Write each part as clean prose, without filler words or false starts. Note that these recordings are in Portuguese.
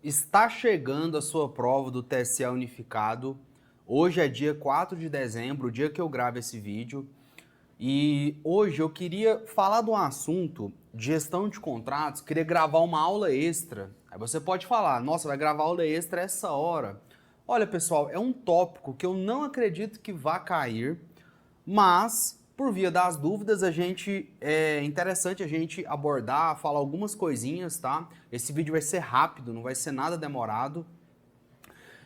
Está chegando a sua prova do TSE Unificado. Hoje é dia 4 de dezembro, o dia que eu gravo esse vídeo. E hoje eu queria falar de um assunto de gestão de contratos, queria gravar uma aula extra. Aí você pode falar, nossa, vai gravar aula extra essa hora. Olha, pessoal, é um tópico que eu não acredito que vá cair, mas por via das dúvidas, é interessante a gente abordar, falar algumas coisinhas, tá? Esse vídeo vai ser rápido, não vai ser nada demorado.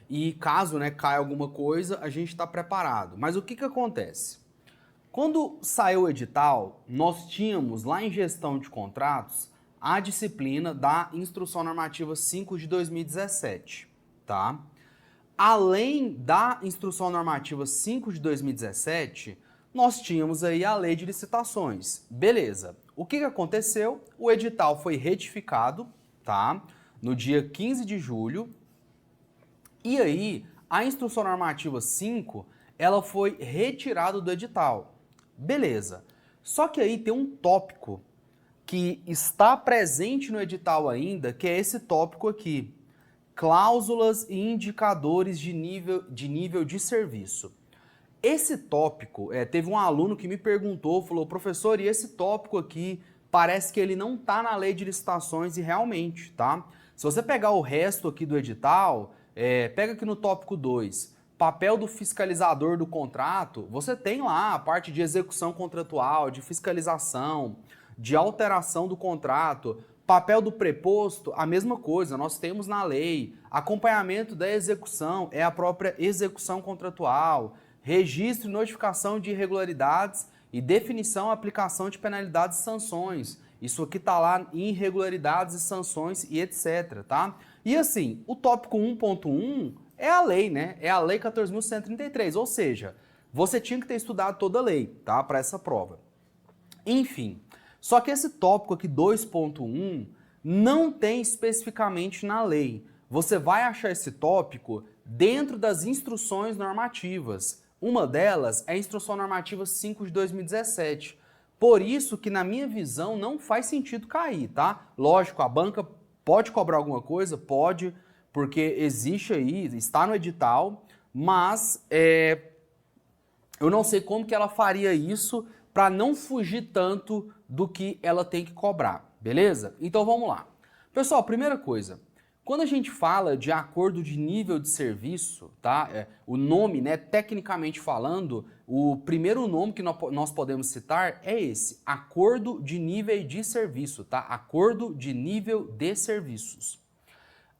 E caso, caia alguma coisa, a gente está preparado. Mas o que acontece? Quando saiu o edital, nós tínhamos lá em gestão de contratos a disciplina da Instrução Normativa 5 de 2017, tá? Além da Instrução Normativa 5 de 2017, nós tínhamos aí a Lei de Licitações. Beleza. O que aconteceu? O edital foi retificado, tá? No dia 15 de julho. E aí, a Instrução Normativa 5, ela foi retirada do edital. Beleza. Só que aí tem um tópico que está presente no edital ainda, que é esse tópico aqui. Cláusulas e indicadores de nível de serviço. Esse tópico, teve um aluno que me perguntou, falou, professor, e esse tópico aqui, parece que ele não está na lei de licitações e realmente, tá? Se você pegar o resto aqui do edital, pega aqui no tópico 2, papel do fiscalizador do contrato, você tem lá a parte de execução contratual, de fiscalização, de alteração do contrato, papel do preposto, a mesma coisa, nós temos na lei. Acompanhamento da execução é a própria execução contratual. Registro e notificação de irregularidades e definição e aplicação de penalidades e sanções. Isso aqui tá lá, irregularidades e sanções e etc, tá? E assim, o tópico 1.1 é a lei, né? É a lei 14.133, ou seja, você tinha que ter estudado toda a lei, tá? Para essa prova. Enfim, só que esse tópico aqui, 2.1, não tem especificamente na lei. Você vai achar esse tópico dentro das instruções normativas. Uma delas é a Instrução Normativa 5 de 2017. Por isso que, na minha visão, não faz sentido cair, tá? Lógico, a banca pode cobrar alguma coisa? Pode, porque existe aí, está no edital, mas eu não sei como que ela faria isso para não fugir tanto do que ela tem que cobrar, beleza? Então vamos lá. Pessoal, primeira coisa, quando a gente fala de acordo de nível de serviço, tá? O nome, tecnicamente falando, o primeiro nome que nós podemos citar é esse, acordo de nível de serviço, tá? Acordo de nível de serviços.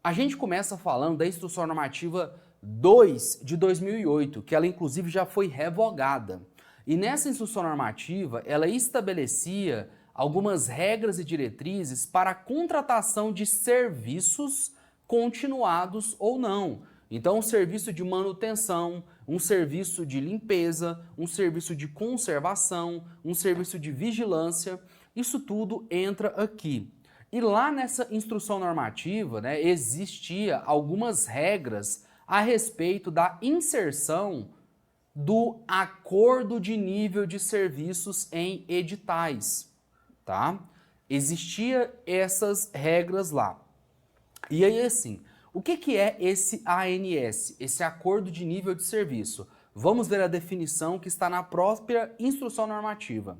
A gente começa falando da Instrução Normativa 2 de 2008, que ela inclusive já foi revogada. E nessa instrução normativa, ela estabelecia algumas regras e diretrizes para a contratação de serviços continuados ou não. Então, um serviço de manutenção, um serviço de limpeza, um serviço de conservação, um serviço de vigilância, isso tudo entra aqui. E lá nessa instrução normativa, existia algumas regras a respeito da inserção do acordo de nível de serviços em editais, tá? Existia essas regras lá. E aí, assim, o que é esse ANS, esse acordo de nível de serviço? Vamos ver a definição que está na própria instrução normativa.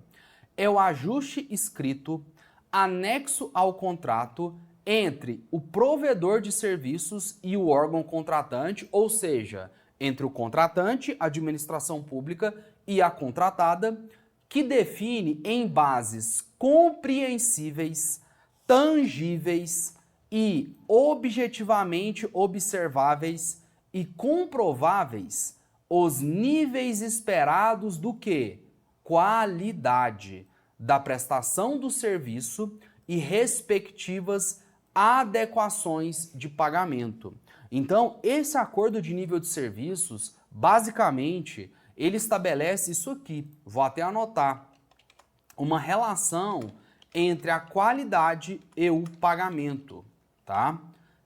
É o ajuste escrito, anexo ao contrato, entre o provedor de serviços e o órgão contratante, ou seja, entre o contratante, a administração pública e a contratada, que define em bases compreensíveis, tangíveis e objetivamente observáveis e comprováveis os níveis esperados do quê? Qualidade da prestação do serviço e respectivas adequações de pagamento. Então, esse acordo de nível de serviços, basicamente, ele estabelece isso aqui. Vou até anotar. Uma relação entre a qualidade e o pagamento, tá?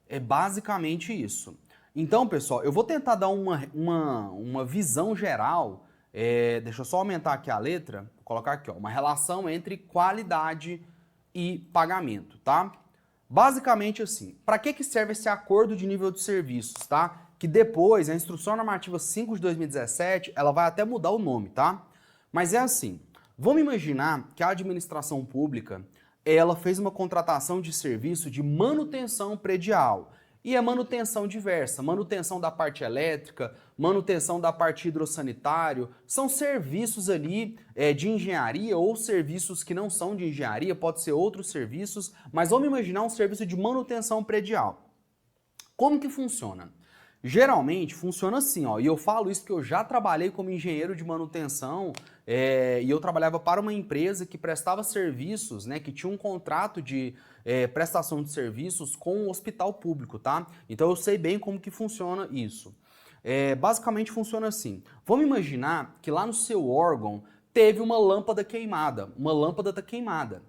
É basicamente isso. Então, pessoal, eu vou tentar dar uma visão geral. Deixa eu só aumentar aqui a letra. Vou colocar aqui, ó, uma relação entre qualidade e pagamento, tá? Basicamente assim, para que serve esse acordo de nível de serviços, tá? Que depois, a Instrução Normativa 5 de 2017, ela vai até mudar o nome, tá? Mas é assim, vamos imaginar que a administração pública, ela fez uma contratação de serviço de manutenção predial. E é manutenção diversa, manutenção da parte elétrica, manutenção da parte hidrossanitário, são serviços ali de engenharia ou serviços que não são de engenharia, pode ser outros serviços, mas vamos imaginar um serviço de manutenção predial. Como que funciona? Geralmente funciona assim, ó, e eu falo isso porque eu já trabalhei como engenheiro de manutenção e eu trabalhava para uma empresa que prestava serviços, né, que tinha um contrato de prestação de serviços com o hospital público, tá? Então eu sei bem como que funciona isso. Basicamente funciona assim, vamos imaginar que lá no seu órgão teve uma lâmpada queimada, uma lâmpada tá queimada.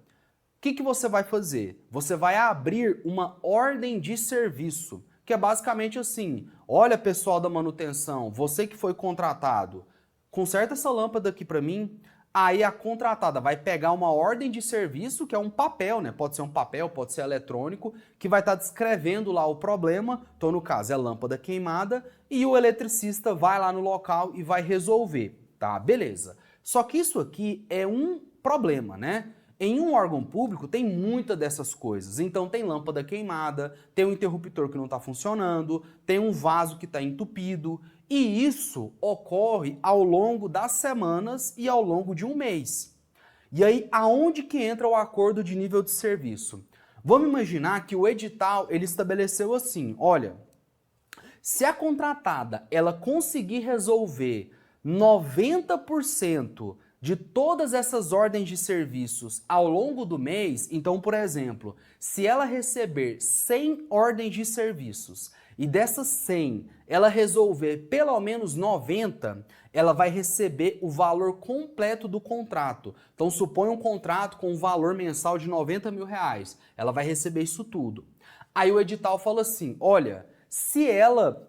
O que você vai fazer? Você vai abrir uma ordem de serviço, que é basicamente assim, olha pessoal da manutenção, você que foi contratado, conserta essa lâmpada aqui para mim. Aí a contratada vai pegar uma ordem de serviço, que é um papel, né? Pode ser um papel, pode ser eletrônico, que vai estar descrevendo lá o problema, então no caso é lâmpada queimada, e o eletricista vai lá no local e vai resolver, tá? Beleza. Só que isso aqui é um problema, né? Em um órgão público tem muitas dessas coisas, então tem lâmpada queimada, tem um interruptor que não está funcionando, tem um vaso que está entupido, e isso ocorre ao longo das semanas e ao longo de um mês. E aí, aonde que entra o acordo de nível de serviço? Vamos imaginar que o edital ele estabeleceu assim, olha, se a contratada ela conseguir resolver 90% de todas essas ordens de serviços ao longo do mês, então, por exemplo, se ela receber 100 ordens de serviços e dessas 100 ela resolver pelo menos 90, ela vai receber o valor completo do contrato. Então, suponha um contrato com um valor mensal de R$90 mil, ela vai receber isso tudo. Aí o edital fala assim, olha, se ela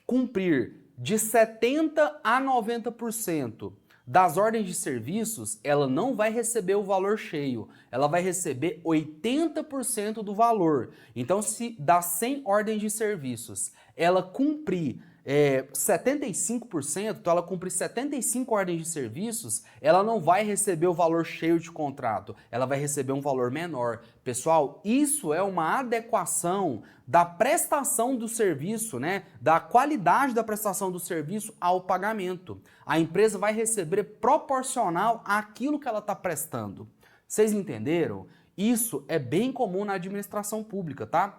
cumprir de 70% a 90%, das ordens de serviços, ela não vai receber o valor cheio, ela vai receber 80% do valor. Então, se das 100 ordens de serviços, ela cumprir 75%, então ela cumprir 75 ordens de serviços, ela não vai receber o valor cheio de contrato, ela vai receber um valor menor. Pessoal, isso é uma adequação da prestação do serviço, né, da qualidade da prestação do serviço ao pagamento. A empresa vai receber proporcional àquilo que ela está prestando. Vocês entenderam? Isso é bem comum na administração pública, tá?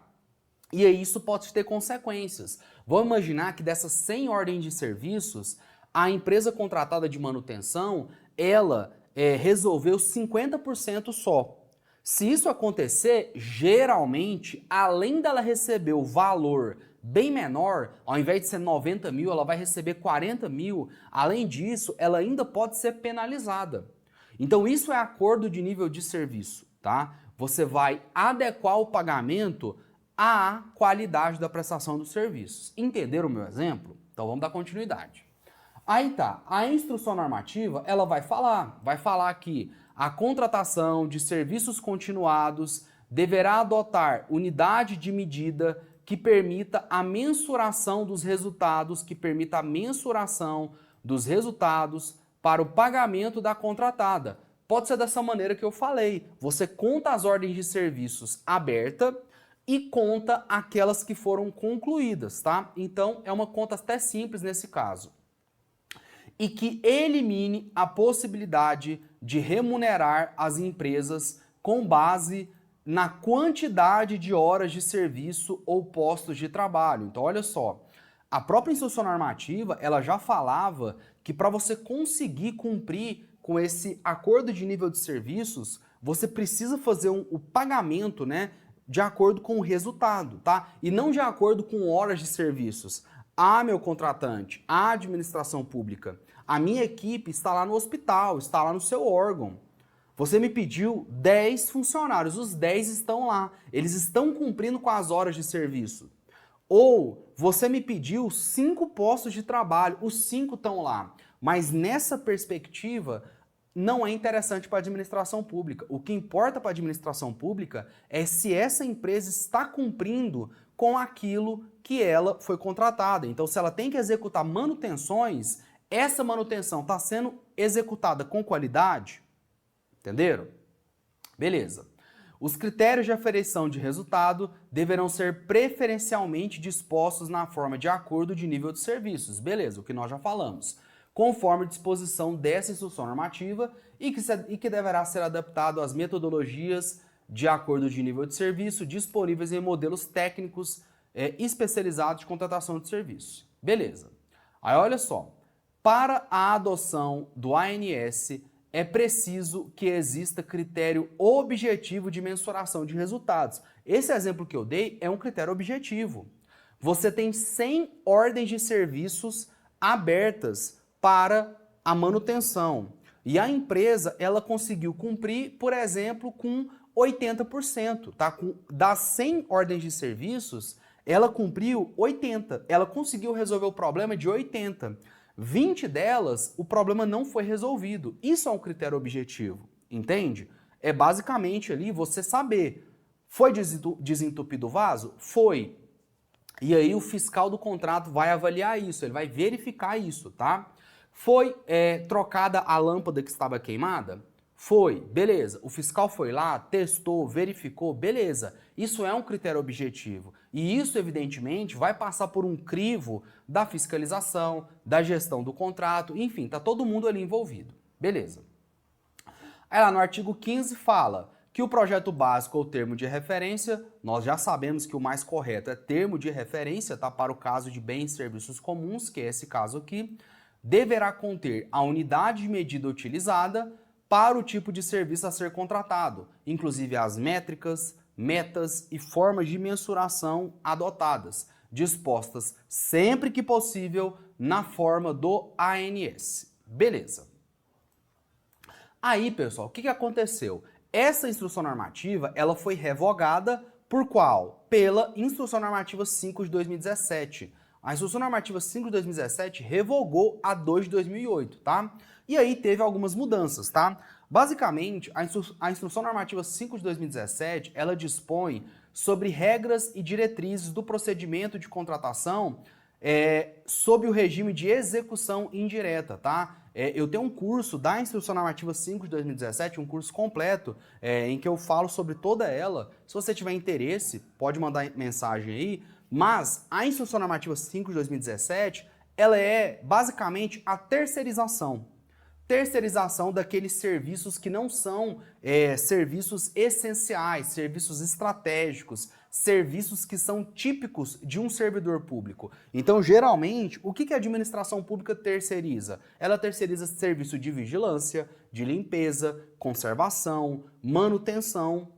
E aí isso pode ter consequências. Vamos imaginar que dessas 100 ordens de serviços, a empresa contratada de manutenção, ela resolveu 50% só. Se isso acontecer, geralmente, além dela receber o valor bem menor, ao invés de ser 90 mil, ela vai receber 40 mil. Além disso, ela ainda pode ser penalizada. Então isso é acordo de nível de serviço, tá? Você vai adequar o pagamento à qualidade da prestação dos serviços. Entenderam o meu exemplo? Então vamos dar continuidade. Aí tá, a instrução normativa, ela vai falar que a contratação de serviços continuados deverá adotar unidade de medida que permita a mensuração dos resultados, para o pagamento da contratada. Pode ser dessa maneira que eu falei. Você conta as ordens de serviços abertas e conta aquelas que foram concluídas, tá? Então, é uma conta até simples nesse caso. E que elimine a possibilidade de remunerar as empresas com base na quantidade de horas de serviço ou postos de trabalho. Então, olha só, a própria instrução normativa, ela já falava que para você conseguir cumprir com esse acordo de nível de serviços, você precisa fazer o pagamento, né, de acordo com o resultado, tá? E não de acordo com horas de serviços. Ah, meu contratante, a administração pública, a minha equipe está lá no hospital, está lá no seu órgão. Você me pediu 10 funcionários, os 10 estão lá, eles estão cumprindo com as horas de serviço. Ou você me pediu 5 postos de trabalho, os 5 estão lá. Mas nessa perspectiva, não é interessante para a administração pública. O que importa para a administração pública é se essa empresa está cumprindo com aquilo que ela foi contratada. Então, se ela tem que executar manutenções, essa manutenção está sendo executada com qualidade? Entenderam? Beleza. Os critérios de aferição de resultado deverão ser preferencialmente dispostos na forma de acordo de nível de serviços. Beleza, o que nós já falamos. Conforme disposição dessa instrução normativa e que deverá ser adaptado às metodologias de acordo de nível de serviço disponíveis em modelos técnicos especializados de contratação de serviço. Beleza. Aí olha só, para a adoção do ANS é preciso que exista critério objetivo de mensuração de resultados. Esse exemplo que eu dei é um critério objetivo. Você tem 100 ordens de serviços abertas para a manutenção. E a empresa, ela conseguiu cumprir, por exemplo, com 80%, tá? Das 100 ordens de serviços, ela cumpriu 80. Ela conseguiu resolver o problema de 80. 20 delas, o problema não foi resolvido. Isso é um critério objetivo, entende? É basicamente ali você saber, foi desentupido o vaso? Foi. E aí o fiscal do contrato vai avaliar isso, ele vai verificar isso, tá? Foi trocada a lâmpada que estava queimada? Foi, beleza. O fiscal foi lá, testou, verificou, beleza. Isso é um critério objetivo. E isso, evidentemente, vai passar por um crivo da fiscalização, da gestão do contrato, enfim, tá todo mundo ali envolvido. Beleza. Aí lá no artigo 15 fala que o projeto básico ou termo de referência, nós já sabemos que o mais correto é termo de referência, tá? Para o caso de bens e serviços comuns, que é esse caso aqui, deverá conter a unidade de medida utilizada para o tipo de serviço a ser contratado, inclusive as métricas, metas e formas de mensuração adotadas, dispostas sempre que possível na forma do ANS. Beleza. Aí, pessoal, o que aconteceu? Essa instrução normativa, ela foi revogada por qual? Pela Instrução Normativa 5 de 2017. A Instrução Normativa 5 de 2017 revogou a 2 de 2008, tá? E aí teve algumas mudanças, tá? Basicamente, a Instrução Normativa 5 de 2017, ela dispõe sobre regras e diretrizes do procedimento de contratação sob o regime de execução indireta, tá? Eu tenho um curso da Instrução Normativa 5 de 2017, um curso completo, em que eu falo sobre toda ela. Se você tiver interesse, pode mandar mensagem aí. Mas a Instrução Normativa 5 de 2017, ela é basicamente a terceirização. Terceirização daqueles serviços que não são serviços essenciais, serviços estratégicos, serviços que são típicos de um servidor público. Então, geralmente, o que a administração pública terceiriza? Ela terceiriza serviço de vigilância, de limpeza, conservação, manutenção.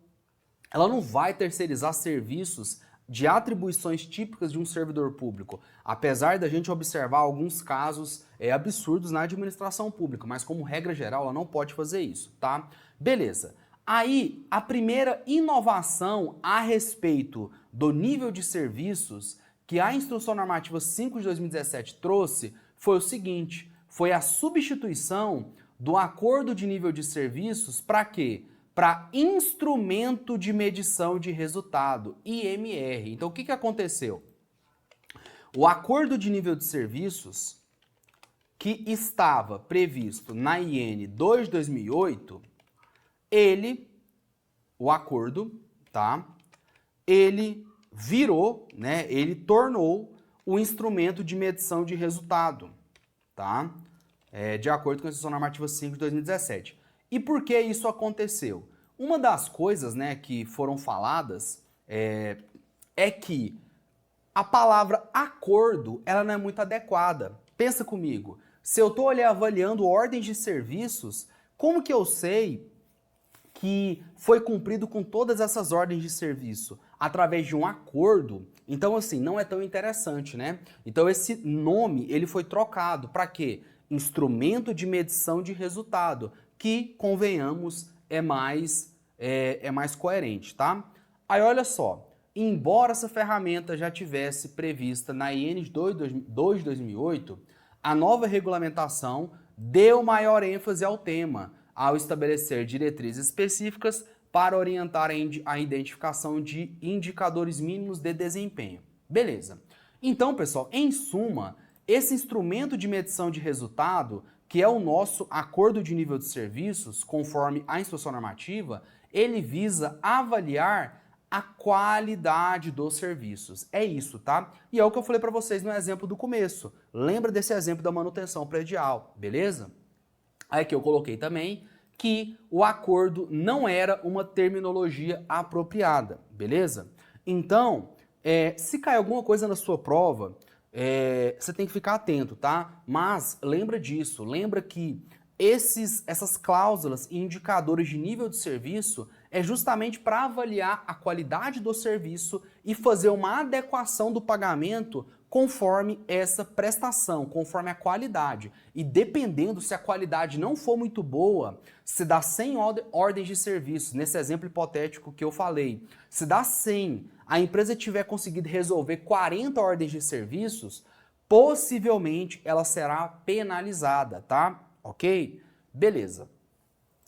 Ela não vai terceirizar serviços de atribuições típicas de um servidor público, apesar da gente observar alguns casos absurdos na administração pública, mas como regra geral ela não pode fazer isso, tá? Beleza. Aí, a primeira inovação a respeito do nível de serviços que a Instrução Normativa 5 de 2017 trouxe foi o seguinte, foi a substituição do acordo de nível de serviços para quê? Para instrumento de medição de resultado, IMR. Então, o que aconteceu? O acordo de nível de serviços, que estava previsto na IN 2 de 2008, o acordo, tá? Ele virou, né? Ele tornou o instrumento de medição de resultado, tá? De acordo com a Instrução Normativa 5 de 2017. E por que isso aconteceu? Uma das coisas, né, que foram faladas é que a palavra acordo, ela não é muito adequada. Pensa comigo, se eu estou ali avaliando ordens de serviços, como que eu sei que foi cumprido com todas essas ordens de serviço? Através de um acordo? Então, assim, não é tão interessante, né? Então, esse nome, ele foi trocado. Para quê? Instrumento de medição de resultado, que, convenhamos, é mais coerente, tá? Aí, olha só, embora essa ferramenta já tivesse prevista na IN 2 de 2008, a nova regulamentação deu maior ênfase ao tema, ao estabelecer diretrizes específicas para orientar a identificação de indicadores mínimos de desempenho. Beleza. Então, pessoal, em suma, esse instrumento de medição de resultado, que é o nosso acordo de nível de serviços, conforme a instrução normativa, ele visa avaliar a qualidade dos serviços. É isso, tá? E é o que eu falei para vocês no exemplo do começo. Lembra desse exemplo da manutenção predial, beleza? Aí que eu coloquei também que o acordo não era uma terminologia apropriada, beleza? Então, se cair alguma coisa na sua prova, você tem que ficar atento, tá? Mas lembra disso, lembra que essas cláusulas e indicadores de nível de serviço é justamente para avaliar a qualidade do serviço e fazer uma adequação do pagamento conforme essa prestação, conforme a qualidade. E dependendo, se a qualidade não for muito boa, se dá 100 ordens de serviço, nesse exemplo hipotético que eu falei, se dá 100, a empresa tiver conseguido resolver 40 ordens de serviços, possivelmente ela será penalizada, tá? Ok? Beleza.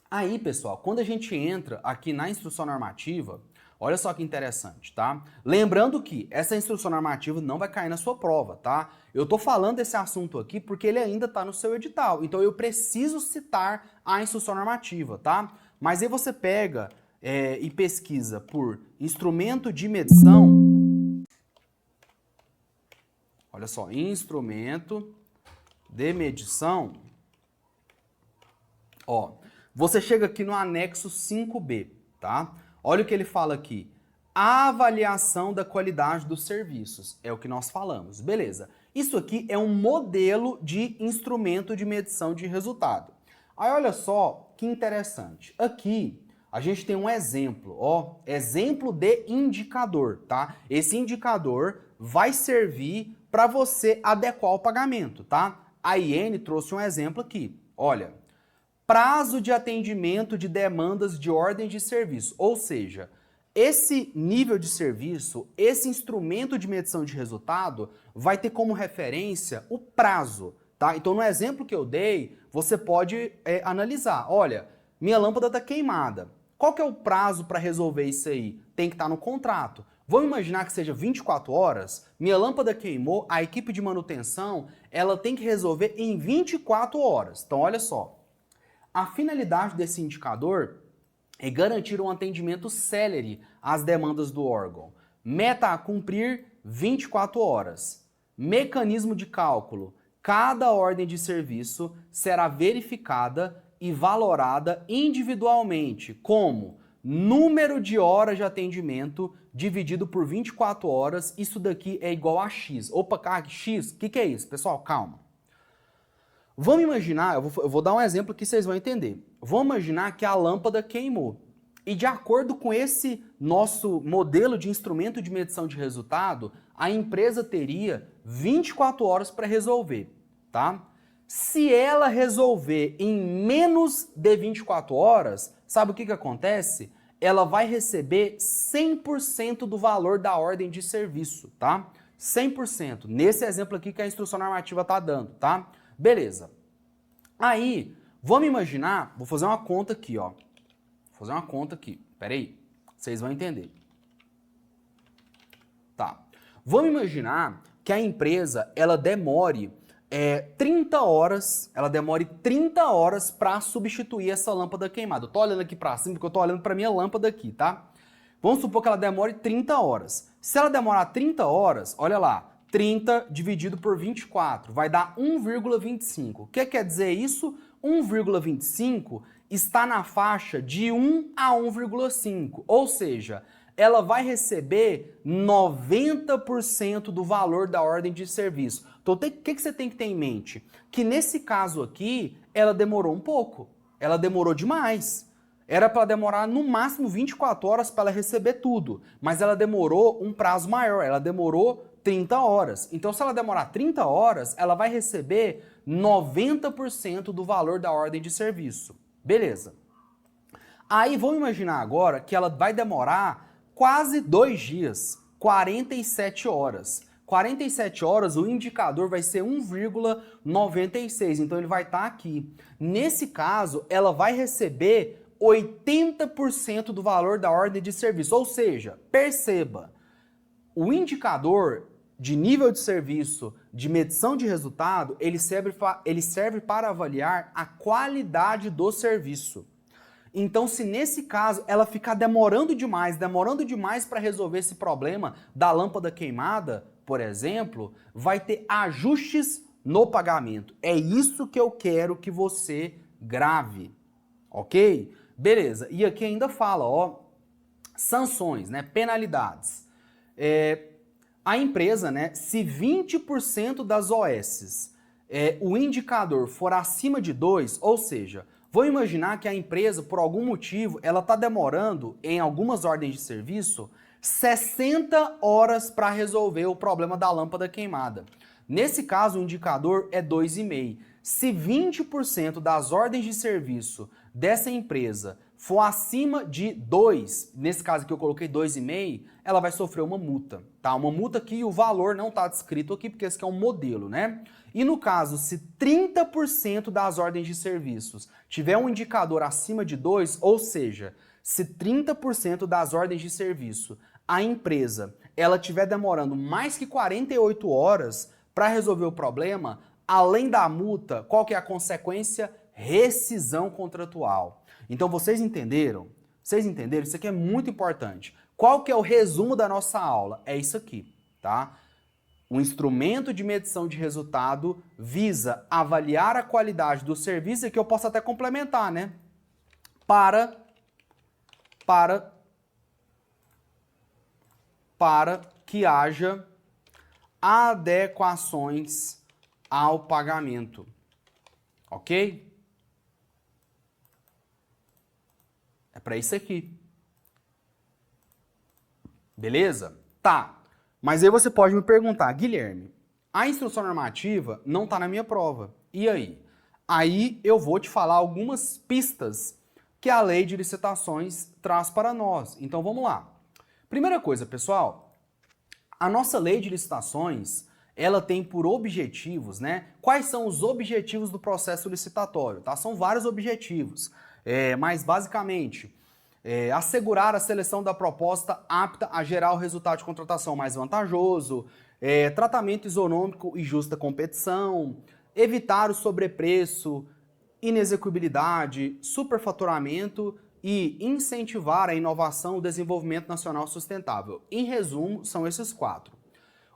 Aí, pessoal, quando a gente entra aqui na instrução normativa, olha só que interessante, tá? Lembrando que essa instrução normativa não vai cair na sua prova, tá? Eu tô falando desse assunto aqui porque ele ainda tá no seu edital, então eu preciso citar a instrução normativa, tá? Mas aí você pega e pesquisa por instrumento de medição. Olha só, instrumento de medição. Ó, você chega aqui no anexo 5B, tá? Olha o que ele fala aqui. Avaliação da qualidade dos serviços. É o que nós falamos. Beleza. Isso aqui é um modelo de instrumento de medição de resultado. Aí olha só que interessante. Aqui a gente tem um exemplo, ó. Exemplo de indicador, tá? Esse indicador vai servir para você adequar o pagamento, tá? A IN trouxe um exemplo aqui. Olha, prazo de atendimento de demandas de ordem de serviço, ou seja, esse nível de serviço, esse instrumento de medição de resultado vai ter como referência o prazo, tá? Então no exemplo que eu dei, você pode analisar, olha, minha lâmpada está queimada, qual que é o prazo para resolver isso aí? Tem que estar no contrato. Vamos imaginar que seja 24 horas, minha lâmpada queimou, a equipe de manutenção, ela tem que resolver em 24 horas. Então olha só, a finalidade desse indicador é garantir um atendimento célere às demandas do órgão. Meta a cumprir 24 horas. Mecanismo de cálculo. Cada ordem de serviço será verificada e valorada individualmente como número de horas de atendimento dividido por 24 horas. Isso daqui é igual a X. Opa, X? O que é isso? Pessoal, calma. Vamos imaginar, eu vou dar um exemplo que vocês vão entender. Vamos imaginar que a lâmpada queimou. E de acordo com esse nosso modelo de instrumento de medição de resultado, a empresa teria 24 horas para resolver, tá? Se ela resolver em menos de 24 horas, sabe o que acontece? Ela vai receber 100% do valor da ordem de serviço, tá? 100%. Nesse exemplo aqui que a instrução normativa está dando, tá? Beleza. Aí, vamos imaginar, vou fazer uma conta aqui, ó. Vou fazer uma conta aqui. Pera aí, vocês vão entender. Tá. Vamos imaginar que a empresa, ela demore 30 horas, para substituir essa lâmpada queimada. Eu tô olhando aqui para cima porque eu tô olhando para minha lâmpada aqui, tá? Vamos supor que ela demore 30 horas. Se ela demorar 30 horas, olha lá, 30 dividido por 24, vai dar 1,25. O que quer dizer isso? 1,25 está na faixa de 1 a 1,5, ou seja, ela vai receber 90% do valor da ordem de serviço. Então, o que você tem que ter em mente? Que nesse caso aqui, ela demorou um pouco, ela demorou demais. Era para demorar no máximo 24 horas para ela receber tudo, mas ela demorou um prazo maior, ela demorou 30 horas. Então, se ela demorar 30 horas, ela vai receber 90% do valor da ordem de serviço. Beleza. Aí, vamos imaginar agora que ela vai demorar quase 2 dias, 47 horas. 47 horas, o indicador vai ser 1,96, então ele vai estar aqui. Nesse caso, ela vai receber 80% do valor da ordem de serviço, ou seja, perceba, o indicador de nível de serviço, de medição de resultado, ele serve para avaliar a qualidade do serviço. Então, se nesse caso ela ficar demorando demais para resolver esse problema da lâmpada queimada, por exemplo, vai ter ajustes no pagamento. É isso que eu quero que você grave, ok? Beleza, e aqui ainda fala, ó, sanções, né, penalidades. A empresa, né, se 20% das OSs, o indicador for acima de 2, ou seja, vou imaginar que a empresa, por algum motivo, ela está demorando, em algumas ordens de serviço, 60 horas para resolver o problema da lâmpada queimada. Nesse caso, o indicador é 2,5. Se 20% das ordens de serviço dessa empresa for acima de 2, nesse caso que eu coloquei 2,5, ela vai sofrer uma multa, tá? Uma multa que o valor não está descrito aqui, porque esse aqui é um modelo, né? E no caso, se 30% das ordens de serviços tiver um indicador acima de 2, ou seja, se 30% das ordens de serviço a empresa ela estiver demorando mais que 48 horas para resolver o problema, além da multa, qual que é a consequência? Rescisão contratual. Então vocês entenderam? Vocês entenderam? Isso aqui é muito importante. Qual que é o resumo da nossa aula? É isso aqui, tá? O instrumento de medição de resultado visa avaliar a qualidade do serviço, e que eu posso até complementar, né? Para que haja adequações ao pagamento. Ok? É para isso aqui. Beleza? Tá. Mas aí você pode me perguntar, Guilherme, a instrução normativa não está na minha prova. E aí? Aí eu vou te falar algumas pistas que a lei de licitações traz para nós. Então vamos lá. Primeira coisa, pessoal, a nossa lei de licitações, ela tem por objetivos, né? Quais são os objetivos do processo licitatório? Tá? São vários objetivos, mas basicamente assegurar a seleção da proposta apta a gerar o resultado de contratação mais vantajoso, tratamento isonômico e justa competição, evitar o sobrepreço, inexecuibilidade, superfaturamento e incentivar a inovação e o desenvolvimento nacional sustentável. Em resumo, são esses 4.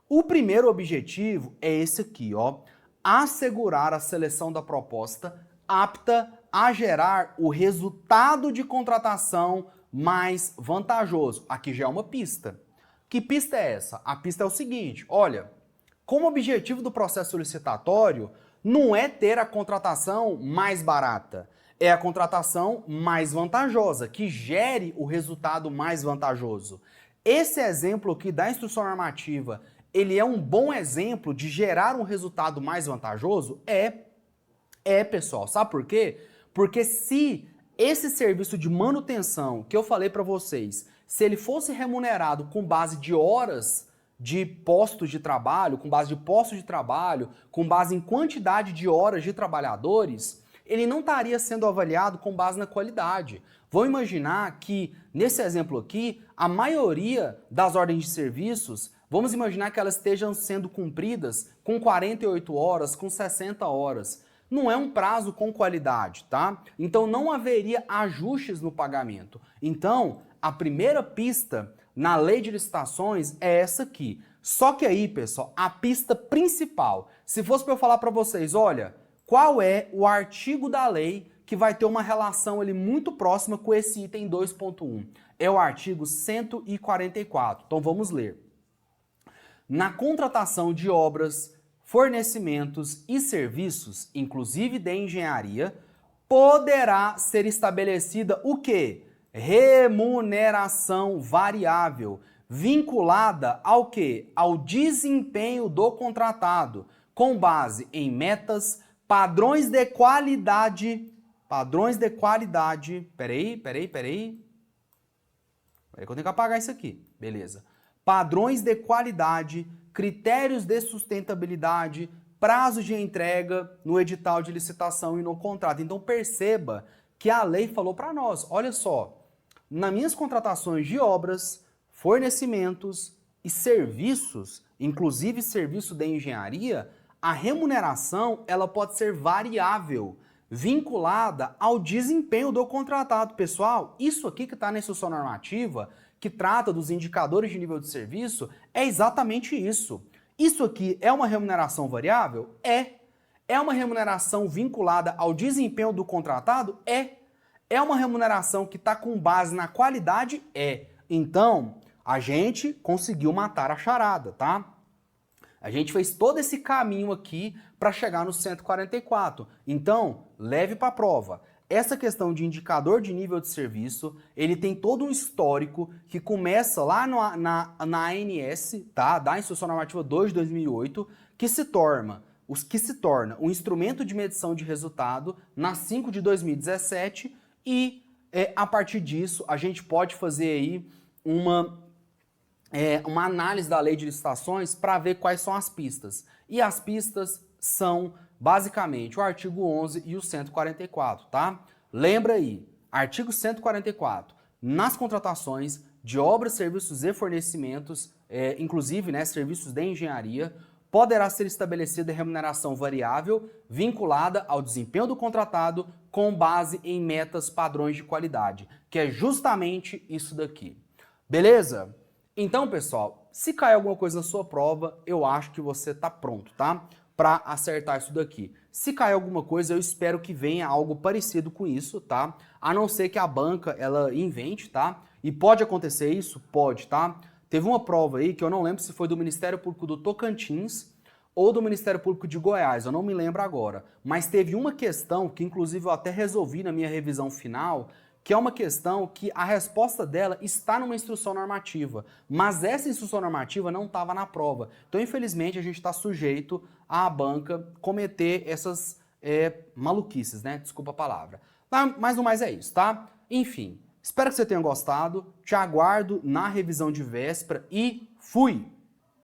O primeiro objetivo é esse aqui, ó, assegurar a seleção da proposta apta a gerar o resultado de contratação mais vantajoso. Aqui já é uma pista. Que pista é essa? A pista é o seguinte, olha, como objetivo do processo licitatório não é ter a contratação mais barata, é a contratação mais vantajosa, que gere o resultado mais vantajoso. Esse exemplo aqui da instrução normativa, ele é um bom exemplo de gerar um resultado mais vantajoso? Pessoal. Sabe por quê? Porque se esse serviço de manutenção que eu falei para vocês, se ele fosse remunerado com base de horas de postos de trabalho, com base em quantidade de horas de trabalhadores, ele não estaria sendo avaliado com base na qualidade. Vamos imaginar que, nesse exemplo aqui, a maioria das ordens de serviços, vamos imaginar que elas estejam sendo cumpridas com 48 horas, com 60 horas. Não é um prazo com qualidade, tá? Então não haveria ajustes no pagamento. Então, a primeira pista na lei de licitações é essa aqui. Só que aí, pessoal, a pista principal, se fosse para eu falar para vocês, olha, qual é o artigo da lei que vai ter uma relação ali muito próxima com esse item 2.1? É o artigo 144. Então vamos ler. Na contratação de obras, fornecimentos e serviços, inclusive de engenharia, poderá ser estabelecida o quê? Remuneração variável, vinculada ao quê? Ao desempenho do contratado, com base em metas, padrões de qualidade, peraí que eu tenho que apagar isso aqui, beleza. Padrões de qualidade, critérios de sustentabilidade, prazos de entrega no edital de licitação e no contrato. Então perceba que a lei falou para nós, olha só, nas minhas contratações de obras, fornecimentos e serviços, inclusive serviço de engenharia, a remuneração ela pode ser variável, vinculada ao desempenho do contratado. Pessoal, isso aqui que está na instrução normativa, que trata dos indicadores de nível de serviço, é exatamente isso. Isso aqui é uma remuneração variável? É. É uma remuneração vinculada ao desempenho do contratado? É. É uma remuneração que está com base na qualidade? É. Então, a gente conseguiu matar a charada, tá? A gente fez todo esse caminho aqui para chegar no 144. Então, leve para a prova. Essa questão de indicador de nível de serviço, ele tem todo um histórico que começa lá na ANS, tá? Da Instrução Normativa 2 de 2008, que se torna um instrumento de medição de resultado na 5 de 2017 e a partir disso a gente pode fazer aí uma análise da lei de licitações para ver quais são as pistas. E as pistas são basicamente o artigo 11 e o 144, tá? Lembra aí, artigo 144, nas contratações de obras, serviços e fornecimentos, inclusive, né, serviços de engenharia, poderá ser estabelecida remuneração variável vinculada ao desempenho do contratado com base em metas padrões de qualidade, que é justamente isso daqui. Beleza? Então, pessoal, se cair alguma coisa na sua prova, eu acho que você tá pronto, tá? Para acertar isso daqui. Se cair alguma coisa, eu espero que venha algo parecido com isso, tá? A não ser que a banca, ela invente, tá? E pode acontecer isso? Pode, tá? Teve uma prova aí que eu não lembro se foi do Ministério Público do Tocantins ou do Ministério Público de Goiás, eu não me lembro agora. Mas teve uma questão que, inclusive, eu até resolvi na minha revisão final, que é uma questão que a resposta dela está numa instrução normativa, mas essa instrução normativa não estava na prova. Então, infelizmente, a gente está sujeito à banca cometer essas maluquices, né? Desculpa a palavra. Mas no mais é isso, tá? Enfim, espero que você tenha gostado, te aguardo na revisão de véspera e fui!